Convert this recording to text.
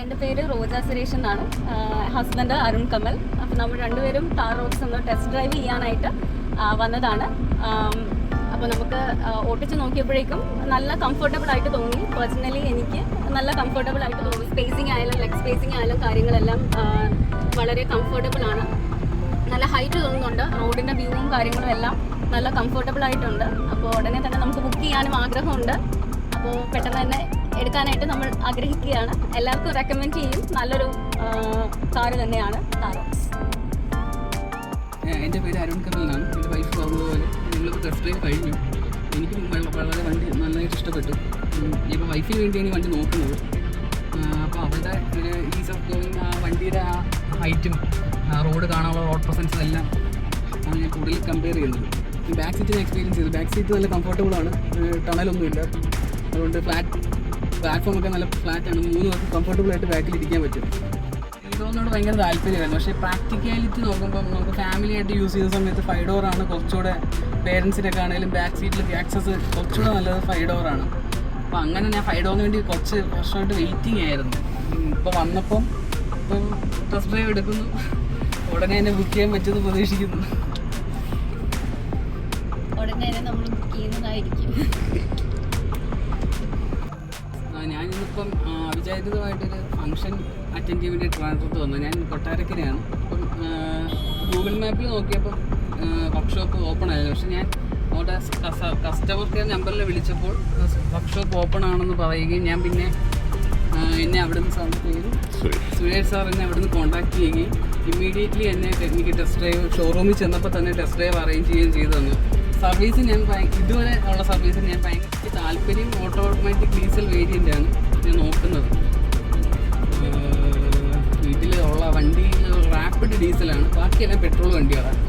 എൻ്റെ പേര് റോജ സുരേഷ് എന്നാണ്. ഹസ്ബൻഡ് അരുൺ കമൽ. അപ്പോൾ നമ്മൾ രണ്ടുപേരും താർ റോക്സ് ഒന്ന് ടെസ്റ്റ് ഡ്രൈവ് ചെയ്യാനായിട്ട് വന്നതാണ്. അപ്പോൾ നമുക്ക് ഓട്ടിച്ച് നോക്കിയപ്പോഴേക്കും നല്ല കംഫർട്ടബിൾ ആയിട്ട് തോന്നി. പേഴ്സണലി എനിക്ക് നല്ല കംഫർട്ടബിൾ ആയിട്ട് തോന്നി. സ്പേസിങ് ആയാലും ലെഗ് സ്പേസിങ് ആയാലും കാര്യങ്ങളെല്ലാം വളരെ കംഫർട്ടബിൾ ആണ്. നല്ല ഹൈറ്റ് തോന്നുന്നുണ്ട്. റോഡിൻ്റെ വ്യൂവും കാര്യങ്ങളും എല്ലാം നല്ല കംഫർട്ടബിൾ ആയിട്ടുണ്ട്. അപ്പോൾ ഉടനെ തന്നെ നമുക്ക് ബുക്ക് ചെയ്യാനും ആഗ്രഹമുണ്ട്. അപ്പോൾ പെട്ടെന്ന് തന്നെ എടുക്കാനായിട്ട് നമ്മൾ ആഗ്രഹിക്കുകയാണ്. എല്ലാവർക്കും റെക്കമെൻഡ് ചെയ്യും. നല്ലൊരു കാറ് തന്നെയാണ് താർ റോക്സ്. എൻ്റെ പേര് അരുൺ കമൽ എന്നാണ്. എൻ്റെ വൈഫ് പറഞ്ഞതുപോലെ ഞങ്ങൾ ടെസ്റ്റ് ഡ്രൈവ് കഴിഞ്ഞു. എനിക്കും വളരെ വണ്ടി നന്നായിട്ട് ഇഷ്ടപ്പെട്ടു. ഇപ്പോൾ വൈഫിന് വേണ്ടിയാണ് ഈ വണ്ടി നോക്കുന്നത്. അപ്പോൾ അവരുടെ ഈസ് ഓഫ് ഗോയിങ്, ആ വണ്ടിയുടെ ആ ഹൈറ്റും റോഡ് കാണാനുള്ള റോഡ് പ്രസൻസും എല്ലാം ആണ് ഞാൻ കൂടുതൽ കമ്പയർ ചെയ്യുന്നത്. ബാക്ക് സീറ്റിന് എക്സ്പീരിയൻസ് ചെയ്തു. ബാക്ക് സീറ്റ് നല്ല കംഫർട്ടബിളാണ്. ടണലൊന്നുമില്ല. അതുകൊണ്ട് പ്ലാറ്റ്ഫോമൊക്കെ നല്ല ഫ്ലാറ്റാണ്. 3 പേർക്ക് കംഫർട്ടബിളായിട്ട് ബാക്കിലിരിക്കാൻ പറ്റും. ഇതൊന്നോട് ഭയങ്കര താല്പര്യമായിരുന്നു. പക്ഷേ പ്രാക്ടിക്കാലിറ്റി നോക്കുമ്പോൾ നമുക്ക് ഫാമിലി ആയിട്ട് യൂസ് ചെയ്യുന്ന സമയത്ത് 5 ഡോറാണ് കുറച്ചുകൂടെ പേരൻസിനൊക്കെ ആണെങ്കിലും ബാക്ക് സീറ്റിലൊക്കെ ആക്സസ് കുറച്ചുകൂടെ നല്ലത് 5 ഡോറാണ്. അപ്പോൾ അങ്ങനെ ഞാൻ 5 ഡോറിന് വേണ്ടി കുറച്ച് വർഷമായിട്ട് വെയിറ്റിംഗ് ആയിരുന്നു. ഇപ്പോൾ വന്നപ്പം ഇപ്പം ടെസ്റ്റ് ഡ്രൈവ് എടുക്കുന്നു. ഉടനെ തന്നെ ബുക്ക് ചെയ്യാൻ പറ്റുമെന്ന് പ്രതീക്ഷിക്കുന്നു. ഉടനെ തന്നെ നമ്മൾ ബുക്ക് ചെയ്യുന്നതായിരിക്കും. ഞാനിന്നിപ്പം അവിചാരിതമായിട്ടൊരു ഫംഗ്ഷൻ അറ്റൻഡ് ചെയ്യാൻ വേണ്ടി ട്രാൻസ്ഫർ വന്നു. ഞാൻ കൊട്ടാരക്കരയാണ്. അപ്പം ഗൂഗിൾ മാപ്പിൽ നോക്കിയപ്പോൾ വർക്ക്ഷോപ്പ് ഓപ്പൺ ആയിരുന്നു. പക്ഷെ ഞാൻ അവിടെ കസ്റ്റമർ കെയർ നമ്പറിൽ വിളിച്ചപ്പോൾ വർക്ക്ഷോപ്പ് ഓപ്പൺ ആണെന്ന് പറയുകയും ഞാൻ പിന്നെ എന്നെ അവിടെ നിന്ന് സൗണ്ട് ചെയ്തു. സുരേഷ് സാർ എന്നെ അവിടെ നിന്ന് കോൺടാക്ട് ചെയ്യുകയും ഇമ്മീഡിയറ്റ്ലി എന്നെ എനിക്ക് ടെസ്റ്റ് ഡ്രൈവ് ഷോറൂമിൽ ചെന്നപ്പോൾ തന്നെ ടെസ്റ്റ് ഡ്രൈവ് അറേഞ്ച് ചെയ്യുകയും ചെയ്തു തന്നു. സർവീസ് ഞാൻ ഇതുവരെ ഉള്ള സർവീസിന് ഞാൻ ഭയങ്കര താല്പര്യം ഓട്ടോമാറ്റിക് ഡീസൽ വേരിയൻ്റാണ് ഞാൻ നോക്കുന്നത്. വീട്ടിൽ ഉള്ള വണ്ടി റാപ്പിഡ് ഡീസലാണ്. ബാക്കിയെല്ലാം പെട്രോൾ വണ്ടികളാണ്.